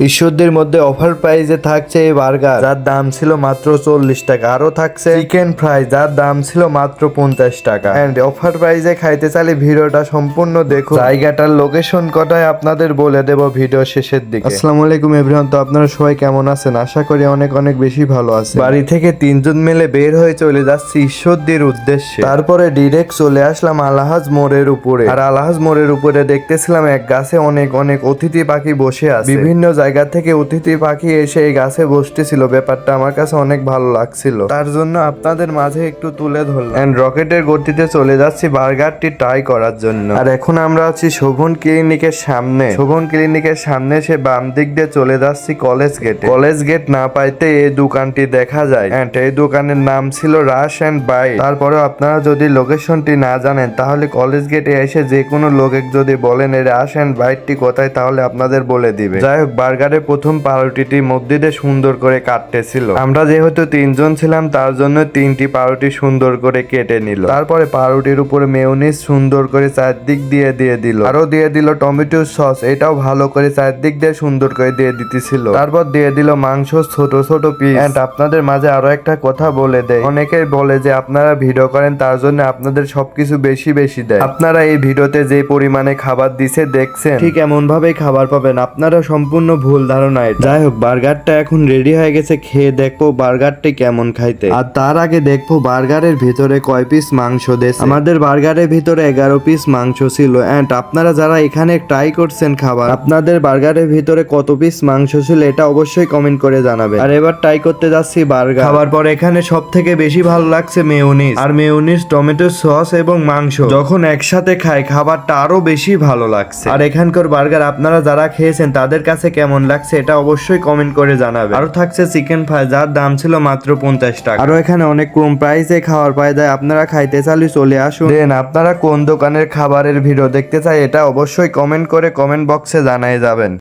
ঈশ্বরদের মধ্যে অফার প্রাইজে থাকছে এই বার্গার, যার দাম ছিল মাত্র 40 টাকা। আরো থাকছে চিকেন ফ্রাই, যার দাম ছিল মাত্র 50 টাকা। এন্ড অফার প্রাইজে খাইতে চাইলে ভিডিওটা সম্পূর্ণ দেখুন। জায়গাটার লোকেশন কটায় আপনাদের বলে দেব ভিডিও শেষের দিকে। আসসালামু আলাইকুম এভরিওয়ান, তো আপনারা সবাই কেমন আছেন? আশা করি অনেক অনেক বেশি ভালো আছেন। বাড়ি থেকে তিনজন মিলে বের হয়ে চলে যাচ্ছি ঈশ্বরদীর উদ্দেশ্যে। তারপরে ডিরেক্ট চলে আসলাম আলহাজ মোড়ের উপরে। আর আলহাজ মোড়ের উপরে দেখতেছিলাম এক গাছে অনেক অনেক অতিথি পাখি বসে আছে। বিভিন্ন জায়গা থেকে অতিথি পাখি এসে এই গাছে বসতেছিল। ব্যাপারটা আমার কাছে অনেক ভালো লাগছিল, তার জন্য আপনাদের মাঝে একটু তুলে ধরলাম। এন্ড রকেটের গতিতে চলে যাচ্ছি বার্গারটি ট্রাই করার জন্য। আর এখন আমরা আছি শোভন ক্লিনিকের সামনে। শোভন ক্লিনিকের সামনে সে বাম দিক দিয়ে চলে যাচ্ছি কলেজ গেটে। কলেজ গেট না পাইতে এই দোকানটি দেখা যায়। এন্ড এই দোকানের নাম ছিল রাশ এন্ড বাইট। তারপরে আপনারা যদি লোকেশনটি না জানেন তাহলে কলেজ গেটে এসে যে কোনো লোকে যদি বলেন এই রাশ এন্ড বাইটটি কোথায়, তাহলে আপনাদের বলে দিবে। যাই হোক, বার্গারের প্রথম পাউরুটিটি মধ্যে দিয়ে সুন্দর করে কাটতেছিল। আমরা যেহেতু তিনজন ছিলাম তার জন্য তিনটি পাউরুটি সুন্দর করে কেটে নিল। তারপরে পাউরুটির উপরে মেয়োনিজ সুন্দর করে চারদিক দিয়ে দিল। আরো দিয়ে দিল টমেটো সস, এটাও ভালো করে চারদিক দিয়ে সুন্দর করে দিয়ে দিতেছিল। তারপর দিয়ে দিল মাংস ছোট ছোট পিস। এন্ড আপনাদের মাঝে আরো একটা কথা বলে দেয়, অনেকে বলে যে আপনারা ভিডিও করেন তার জন্য আপনাদের সবকিছু বেশি বেশি দেয়। আপনারা এই ভিডিওতে যে পরিমাণে খাবার দিছে দেখছেন, ঠিক এমন ভাবেই খাবার পাবেন। আপনারা সম্পূর্ণ ভুল ধারণা। যাই হোক, বার্গারটা এখন রেডি হয়ে গেছে, খেয়ে দেখবো বার্গারটি কেমন খাইতে। আর তার আগে দেখবো বার্গারের ভিতরে কয় পিস মাংস দিয়েছে। আমাদের বার্গারের ভিতরে 11 পিস মাংস ছিল। এন্ড আপনারা যারা এখানে ট্রাই করছেন খাবার, আপনাদের বার্গারের ভিতরে কত পিস মাংস ছিল এটা অবশ্যই কমেন্ট করে জানাবেন। আর এবার ট্রাই করতে যাচ্ছি বার্গার। খাবার পর এখানে সব থেকে বেশি ভালো লাগছে মেয়োনিজ। আর মেয়োনিজ, টমেটো সস এবং মাংস যখন একসাথে খায় খাবারটা আরো বেশি ভালো লাগছে। আর এখানকার বার্গার আপনারা যারা খেয়েছেন তাদের কাছে কেমন লাগছে এটা অবশ্যই কমেন্ট করে জানাবেন। আরো থাকছে চিকেন ফ্রাই, যার দাম ছিল মাত্র 50 টাকা। আরো এখানে অনেক কম প্রাইসে খাবার পাওয়া যায়। আপনারা খাইতে চাইলে চলে আসুন। দেন আপনারা কোন দোকানের খাবারের ভিডিও দেখতে চাই এটা অবশ্যই কমেন্ট করে কমেন্ট বক্সে জানাই যাবেন।